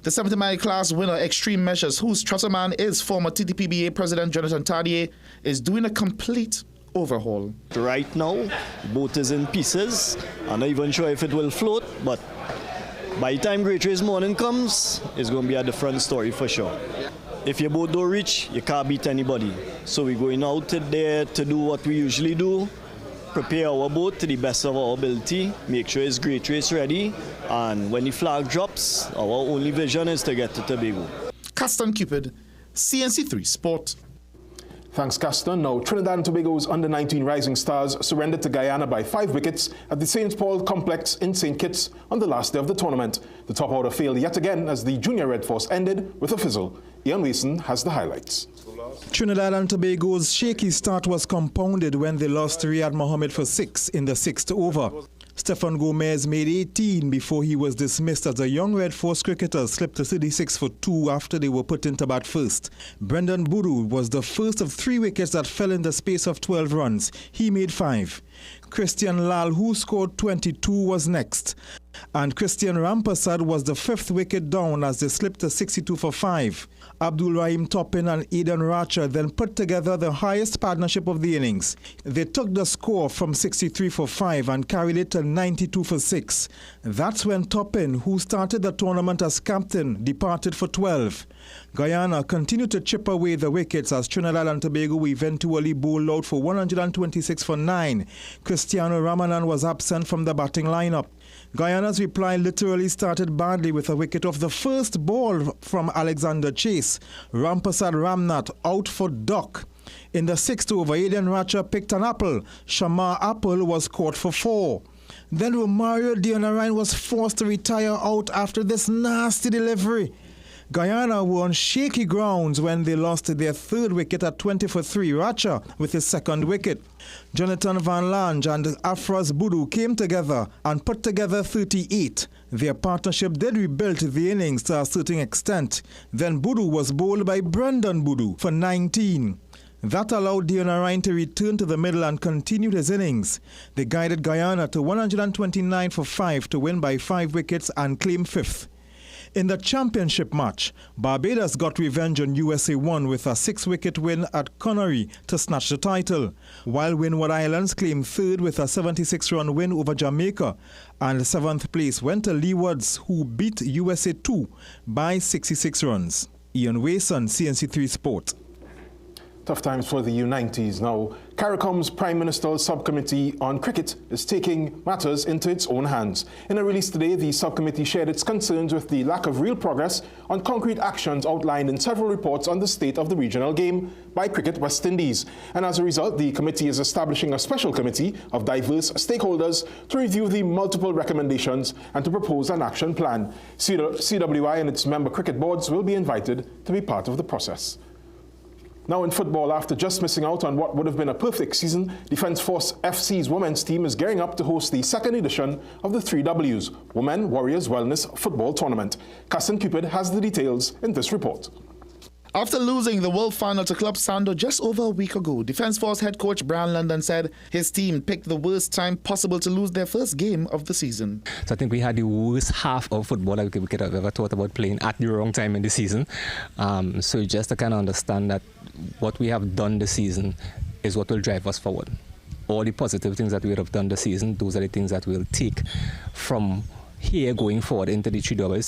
S3: The 70-mile class winner, Extreme Measures, whose trusserman is former TTPBA President Jonathan Tardier, is doing a complete overhaul.
S20: Right now, the boat is in pieces. I'm not even sure if it will float, but by the time Great Race morning comes, it's going to be a different story for sure. If your boat don't reach, you can't beat anybody. So we're going out there to do what we usually do, prepare our boat to the best of our ability, make sure it's Great Race ready, and when the flag drops, our only vision is to get to Tobago.
S3: Caston Cupid, CNC3 Sport.
S15: Thanks, Caston. Now, Trinidad and Tobago's under-19 Rising Stars surrendered to Guyana by 5 wickets at the St. Paul Complex in St. Kitts on the last day of the tournament. The top order failed yet again as the Junior Red Force ended with a fizzle. Ian Wilson has the highlights.
S23: Trinidad and Tobago's shaky start was compounded when they lost to Riyad Mohammed for 6 in the 6th over. Stefan Gomez made 18 before he was dismissed as a young Red Force cricketer slipped to 36 for 2 after they were put into bat first. Brendan Boodoo was the first of 3 wickets that fell in the space of 12 runs. He made 5. Christian Lal, who scored 22, was next. And Christian Rampasad was the 5th wicket down as they slipped to 62 for 5. Abdul Rahim Toppin and Aidan Racha then put together the highest partnership of the innings. They took the score from 63 for 5 and carried it to 92 for 6. That's when Toppin, who started the tournament as captain, departed for 12. Guyana continued to chip away the wickets as Trinidad and Tobago eventually bowled out for 126 for 9. Cristiano Ramanan was absent from the batting lineup. Guyana's reply literally started badly with a wicket off the first ball from Alexander Chase. Rampasad Ramnath out for duck. In the 6th over, Aidan Racha picked an apple. Shamar Apple was caught for 4. Then Romario Dionarine was forced to retire out after this nasty delivery. Guyana were on shaky grounds when they lost their 3rd wicket at 20 for 3. Racha with his 2nd wicket. Jonathan Van Lange and Afras Boodoo came together and put together 38. Their partnership did rebuild the innings to a certain extent. Then Boodoo was bowled by Brendan Boodoo for 19. That allowed Dionarine to return to the middle and continue his innings. They guided Guyana to 129 for 5 to win by 5 wickets and claim 5th. In the championship match, Barbados got revenge on USA 1 with a 6-wicket win at Connery to snatch the title, while Windward Islands claimed 3rd with a 76-run win over Jamaica, and 7th place went to Leewards, who beat USA 2 by 66 runs. Ian Wason, CNC3 Sport.
S15: Tough times for the U90s now. CARICOM's Prime Minister's Subcommittee on Cricket is taking matters into its own hands. In a release today, the subcommittee shared its concerns with the lack of real progress on concrete actions outlined in several reports on the state of the regional game by Cricket West Indies. And as a result, the committee is establishing a special committee of diverse stakeholders to review the multiple recommendations and to propose an action plan. CWI and its member cricket boards will be invited to be part of the process. Now in football, after just missing out on what would have been a perfect season, Defence Force FC's women's team is gearing up to host the second edition of the 3Ws, Women Warriors Wellness Football Tournament. Casson Cupid has the details in this report.
S3: After losing the World Final to Club Sando just over a week ago, Defence Force head coach Brian London said his team picked the worst time possible to lose their first game of the season.
S4: So I think we had the worst half of football that we could have ever thought about playing at the wrong time in the season. So just to kind of understand that what we have done this season is what will drive us forward. All the positive things that we have done this season, those are the things that we'll take from here going forward into the 3Ws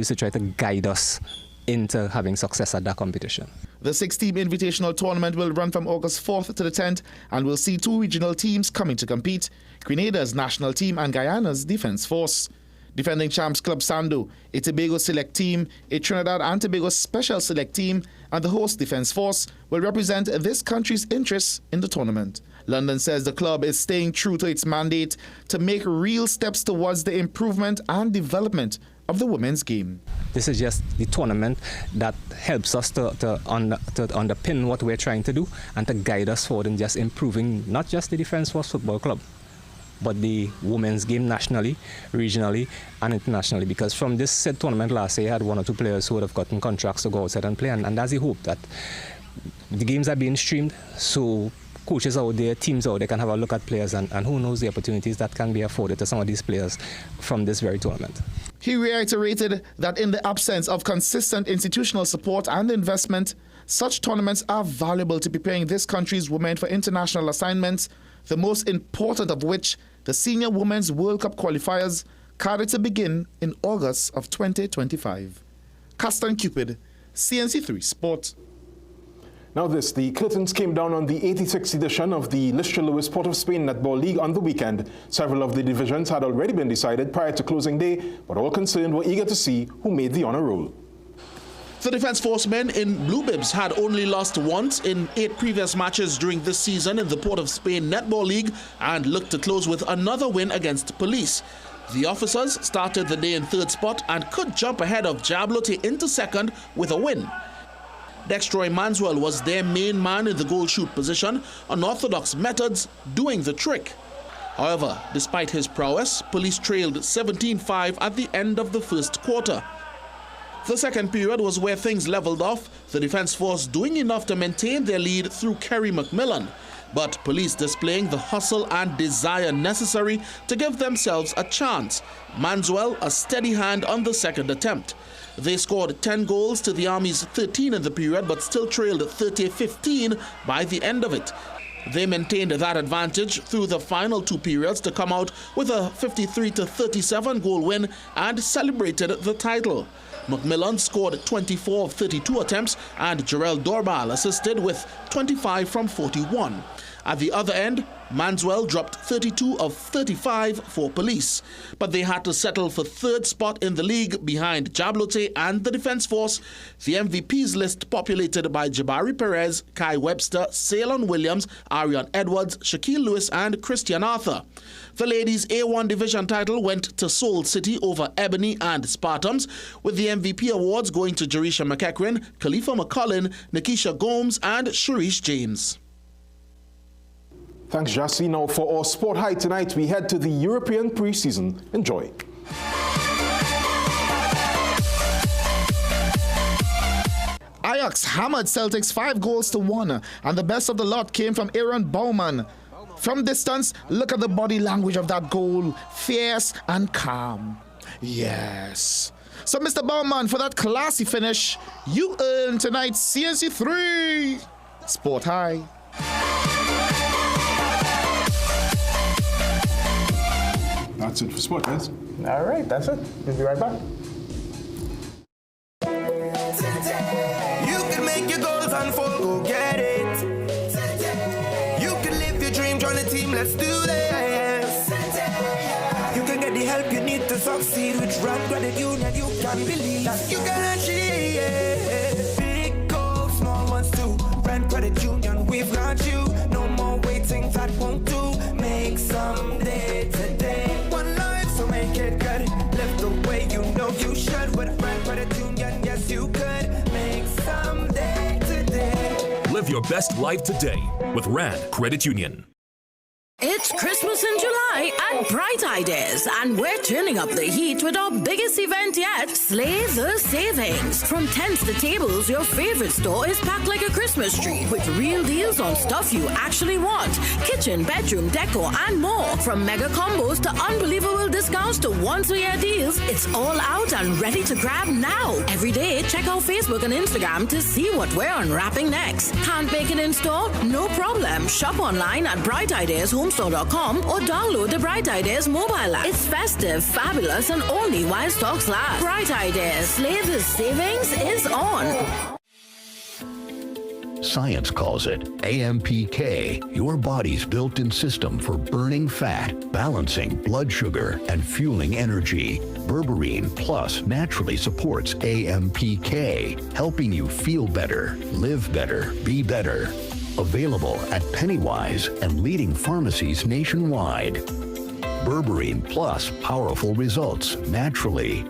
S4: to try to guide us into having success at that competition.
S3: The 6-team invitational tournament will run from August 4th to the 10th and will see 2 regional teams coming to compete, Grenada's national team and Guyana's Defence Force. Defending champs Club Sando, a Tobago select team, a Trinidad and Tobago special select team, and the host Defence Force will represent this country's interests in the tournament. London says the club is staying true to its mandate to make real steps towards the improvement and development of the women's game.
S4: This is just the tournament that helps us to underpin what we're trying to do and to guide us forward in just improving not just the Defence Force Football Club, but the women's game nationally, regionally, and internationally. Because from this said tournament last year, I had 1 or 2 players who would have gotten contracts to go outside and play, and that's the hope that the games are being streamed, so coaches out there, teams out there can have a look at players, and who knows the opportunities that can be afforded to some of these players from this very tournament.
S3: He reiterated that in the absence of consistent institutional support and investment, such tournaments are valuable to preparing this country's women for international assignments, the most important of which, the Senior Women's World Cup qualifiers, carried to begin in August of 2025. Caston Cupid, CNC3 Sport.
S15: Now the curtains came down on the 86th edition of the Listra Lewis Port of Spain Netball League on the weekend. Several of the divisions had already been decided prior to closing day, but all concerned were eager to see who made the honour roll.
S7: The Defence Force men in Blue Bibs had only lost once in 8 previous matches during this season in the Port of Spain Netball League and looked to close with another win against Police. The officers started the day in 3rd spot and could jump ahead of Jablote into 2nd with a win. Dextroy Manswell was their main man in the goal shoot position, unorthodox methods doing the trick. However, despite his prowess, Police trailed 17-5 at the end of the first quarter. The second period was where things leveled off, the Defence Force doing enough to maintain their lead through Kerry McMillan, but Police displaying the hustle and desire necessary to give themselves a chance. Manswell a steady hand on the second attempt. They scored 10 goals to the Army's 13 in the period, but still trailed 30-15 by the end of it. They maintained that advantage through the final 2 periods to come out with a 53-37 goal win and celebrated the title. McMillan scored 24 of 32 attempts and Jarrell Dorbal assisted with 25 from 41. At the other end, Manswell dropped 32 of 35 for Police, but they had to settle for 3rd spot in the league behind Jablote and the Defence Force. The MVPs list populated by Jabari Perez, Kai Webster, Ceylon Williams, Ariane Edwards, Shaquille Lewis and Christian Arthur. The ladies' A1 division title went to Seoul City over Ebony and Spartans, with the MVP awards going to Jerisha McEachran, Khalifa McCullin, Nikisha Gomes and Sharice James.
S15: Thanks, Jassy. Now for our Sport High tonight, we head to the European pre-season. Enjoy.
S3: Ajax hammered Celtics 5-1, and the best of the lot came from Aaron Baumann. From distance, look at the body language of that goal, fierce and calm. Yes. So, Mr. Baumann, for that classy finish, you earn tonight's CNC3 Sport High.
S15: That's it for sport, guys.
S2: All right, that's it. We'll be right back.
S18: Today. let's do this. You can get the help you need to succeed with Rand Credit Union. You can believe that you can achieve. Big goals, small ones too. Rand Credit Union, we've got you. No more waiting, that won't do. Make someday today. One life, so make it good. Live the way you know you should. With Rand Credit Union, yes you could. Make someday today.
S21: Live your best life today with Rand Credit Union.
S8: It's Christmas in July at Bright Ideas, and we're turning up the heat with our biggest event yet, Slay the Savings. From tents to tables, your favorite store is packed like a Christmas tree with real deals on stuff you actually want. Kitchen, bedroom, decor, and more. From mega combos to unbelievable discounts to once-a-year deals, it's all out and ready to grab now. Every day, check out Facebook and Instagram to see what we're unwrapping next. Can't make it in store? No problem. Shop online at brightideyashomestore.com or download the Bright Ideas mobile app. It's festive, fabulous, and only while stocks last. Bright Ideas, Slay the Savings is on.
S9: Science calls it AMPK, your body's built-in system for burning fat, balancing blood sugar, and fueling energy. Berberine Plus naturally supports AMPK, helping you feel better, live better, be better. Available at Pennywise and leading pharmacies nationwide. Berberine Plus, powerful results naturally.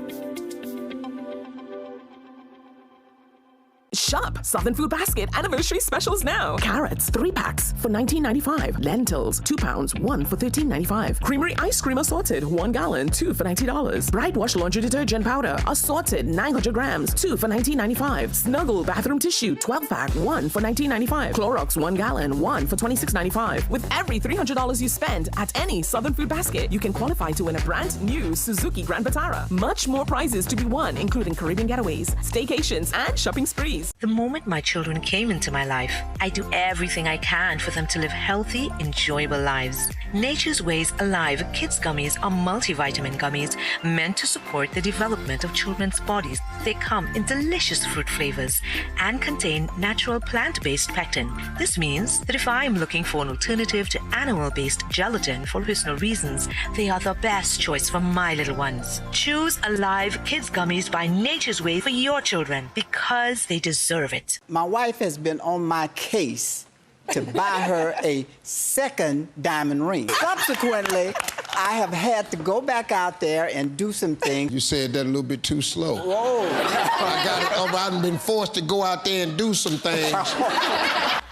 S6: Shop Southern Food Basket anniversary specials now. Carrots, 3 packs for $19.95. Lentils, 2 pounds, 1 for $13.95. Creamery ice cream assorted, 1 gallon, 2 for $90. Bright Wash laundry detergent powder assorted, 900 grams, 2 for $19.95. Snuggle bathroom tissue, 12 pack, 1 for $19.95. Clorox, 1 gallon, 1 for $26.95. With every $300 you spend at any Southern Food Basket, you can qualify to win a brand new Suzuki Grand Vitara. Much more prizes to be won, including Caribbean getaways, staycations, and shopping sprees.
S10: The moment my children came into my life, I do everything I can for them to live healthy, enjoyable lives. Nature's Ways Alive Kids Gummies are multivitamin gummies meant to support the development of children's bodies. They come in delicious fruit flavors and contain natural plant-based pectin. This means that if I'm looking for an alternative to animal-based gelatin for personal reasons, they are the best choice for my little ones. Choose Alive Kids Gummies by Nature's Way for your children because they deserve it.
S11: My wife has been on my case to buy her a second diamond ring. Subsequently, I have had to go back out there and do some things.
S13: You said that a little bit too slow.
S11: Whoa.
S13: I've been forced to go out there and do some things.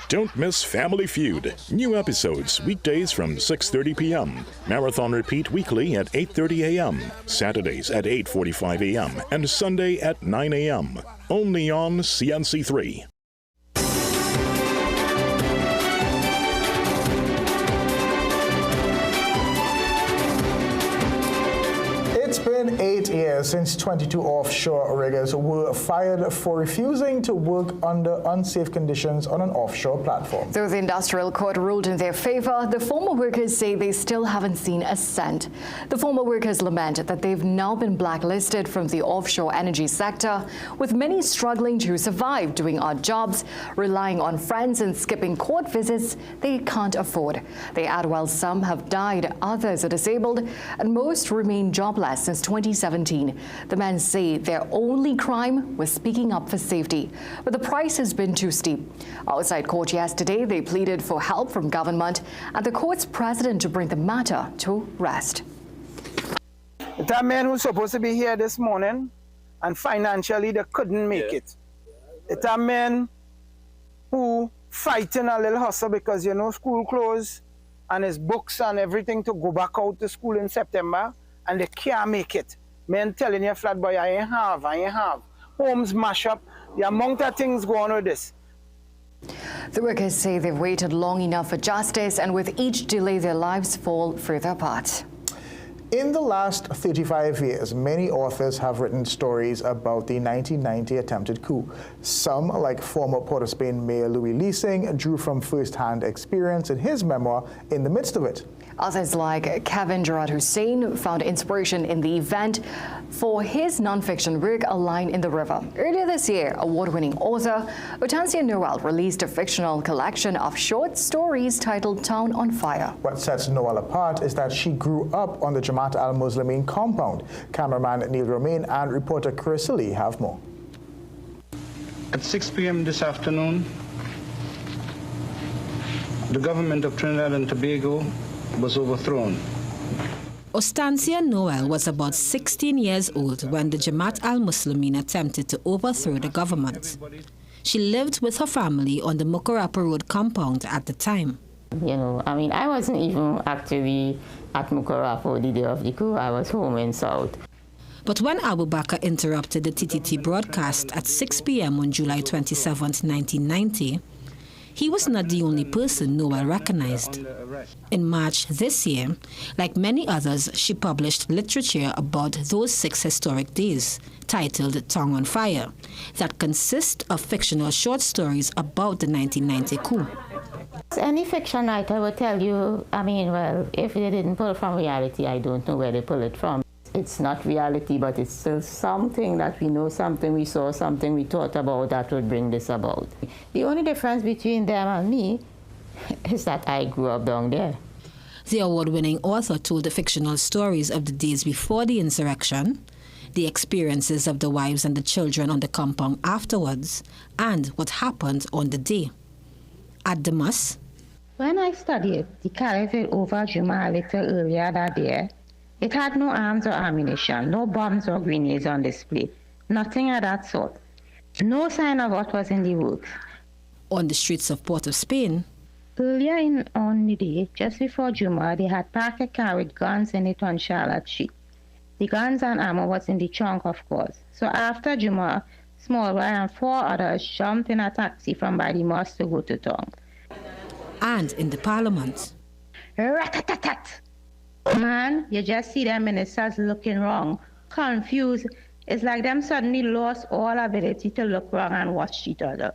S24: Don't miss Family Feud. New episodes weekdays from 6:30 p.m. Marathon repeat weekly at 8:30 a.m. Saturdays at 8:45 a.m. and Sunday at 9 a.m. Only on CNC3.
S2: It's been 8 years since 22 offshore riggers were fired for refusing to work under unsafe conditions on an offshore platform.
S1: Though the industrial court ruled in their favor, the former workers say they still haven't seen a cent. The former workers lament that they've now been blacklisted from the offshore energy sector, with many struggling to survive doing odd jobs, relying on friends and skipping court visits they can't afford. They add while some have died, others are disabled, and most remain jobless since 2017. The men say their only crime was speaking up for safety, but the price has been too steep. Outside court yesterday, they pleaded for help from government and the court's president to bring the matter to rest.
S11: That man who's supposed to be here this morning, and financially they couldn't make it. It's a man who fighting a little hustle because, you know, school closed and his books and everything to go back out to school in September, and they can't make it. Men telling you flat boy, I ain't have. Homes mash up. The amount of things go on with this.
S1: The workers say they've waited long enough for justice, and with each delay, their lives fall further apart.
S2: In the last 35 years, many authors have written stories about the 1990 attempted coup. Some, like former Port of Spain Mayor Louis Leasing, drew from first-hand experience in his memoir, In the Midst of It.
S1: Others like Kevin Gerard Hussein found inspiration in the event for his non-fiction work, A Line in the River. Earlier this year, award-winning author Hortensia Noel released a fictional collection of short stories titled Town on Fire.
S2: What sets Noel apart is that she grew up on the Jamaat al-Muslimin compound. Cameraman Neil Romain and reporter Chris Lee have more.
S12: At 6 p.m. this afternoon, the government of Trinidad and Tobago was overthrown.
S14: Hortensia Noel was about 16 years old when the Jamaat al-Muslimin attempted to overthrow the government. She lived with her family on the Mukarapa Road compound at the time.
S16: You know, I mean, I wasn't even actually at Mukarapa the day of the coup. I was home in South.
S14: But when Abu Bakr interrupted the TTT broadcast at 6 p.m. on July 27, 1990, he was not the only person Noel recognized. In March this year, like many others, she published literature about those 6 historic days, titled Tongue on Fire, that consist of fictional short stories about the 1990 coup.
S16: Any fiction writer will tell you, I mean, well, if they didn't pull from reality, I don't know where they pull it from. It's not reality, but it's still something that we know, something we saw, something we thought about that would bring this about. The only difference between them and me is that I grew up down there.
S14: The award-winning author told the fictional stories of the days before the insurrection, the experiences of the wives and the children on the compound afterwards, and what happened on the day. At Damas,
S16: when I studied the caliphate over Juma a little earlier that year, it had no arms or ammunition, no bombs or grenades on display, nothing of that sort. No sign of what was in the works.
S14: On the streets of Port of Spain,
S16: earlier on the day, just before Juma, they had parked a car with guns in it on Charlotte Street. The guns and ammo was in the trunk, of course. So after Juma, Small Boy and 4 others jumped in a taxi from by the mosque to go to town.
S14: And in the parliament.
S16: Rat-tat-tat! Man, you just see them ministers looking wrong, confused. It's like them suddenly lost all ability to look wrong and watch each other.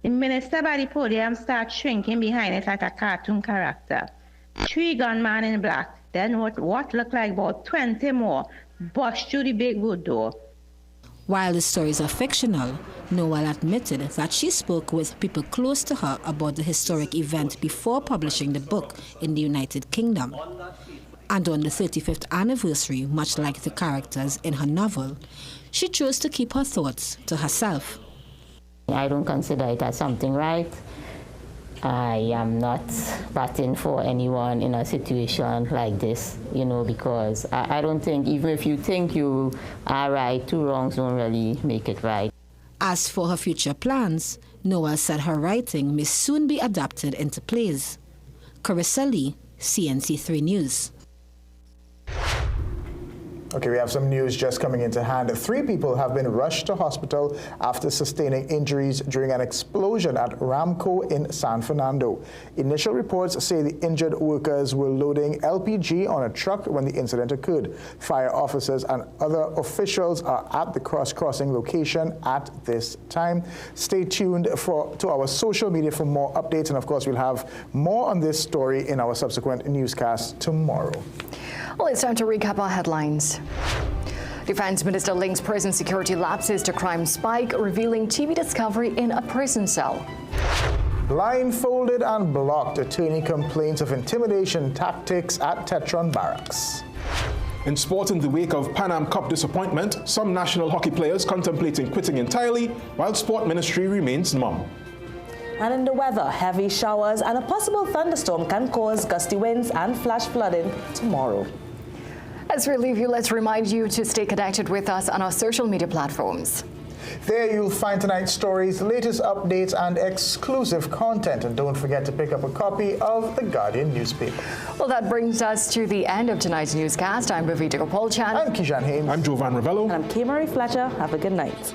S16: The minister by the podium starts shrinking behind it like a cartoon character. 3 gunmen in black, then what looked like about 20 more, bushed through the big wood door.
S14: While the stories are fictional, Noel admitted that she spoke with people close to her about the historic event before publishing the book in the United Kingdom. And on the 35th anniversary, much like the characters in her novel, she chose to keep her thoughts to herself.
S16: I don't consider it as something right. I am not batting for anyone in a situation like this, you know, because I don't think, even if you think you are right, 2 wrongs don't really make it right.
S14: As for her future plans, Noel said her writing may soon be adapted into plays. Carissa Lee, CNC3 News.
S2: Okay, we have some news just coming into hand. 3 people have been rushed to hospital after sustaining injuries during an explosion at Ramco in San Fernando. Initial reports say the injured workers were loading LPG on a truck when the incident occurred. Fire officers and other officials are at the crossing location at this time. Stay tuned to our social media for more updates, and of course we'll have more on this story in our subsequent newscast tomorrow.
S1: Well, it's time to recap our headlines. Defense Minister links prison security lapses to crime spike, revealing TB discovery in a prison cell.
S2: Blindfolded and blocked, attorney complains of intimidation tactics at Tetron Barracks.
S15: In sport, in the wake of Pan Am Cup disappointment, some national hockey players contemplating quitting entirely, while Sport Ministry remains mum.
S17: And in the weather, heavy showers and a possible thunderstorm can cause gusty winds and flash flooding tomorrow.
S1: As we leave you, let's remind you to stay connected with us on our social media platforms.
S2: There you'll find tonight's stories, latest updates, and exclusive content. And don't forget to pick up a copy of The Guardian newspaper.
S1: Well, that brings us to the end of tonight's newscast. I'm Bhavita Gopalchan.
S2: I'm Kijan Haynes.
S15: I'm Jovan Ravello.
S17: And I'm Kir Fletcher. Have a good night.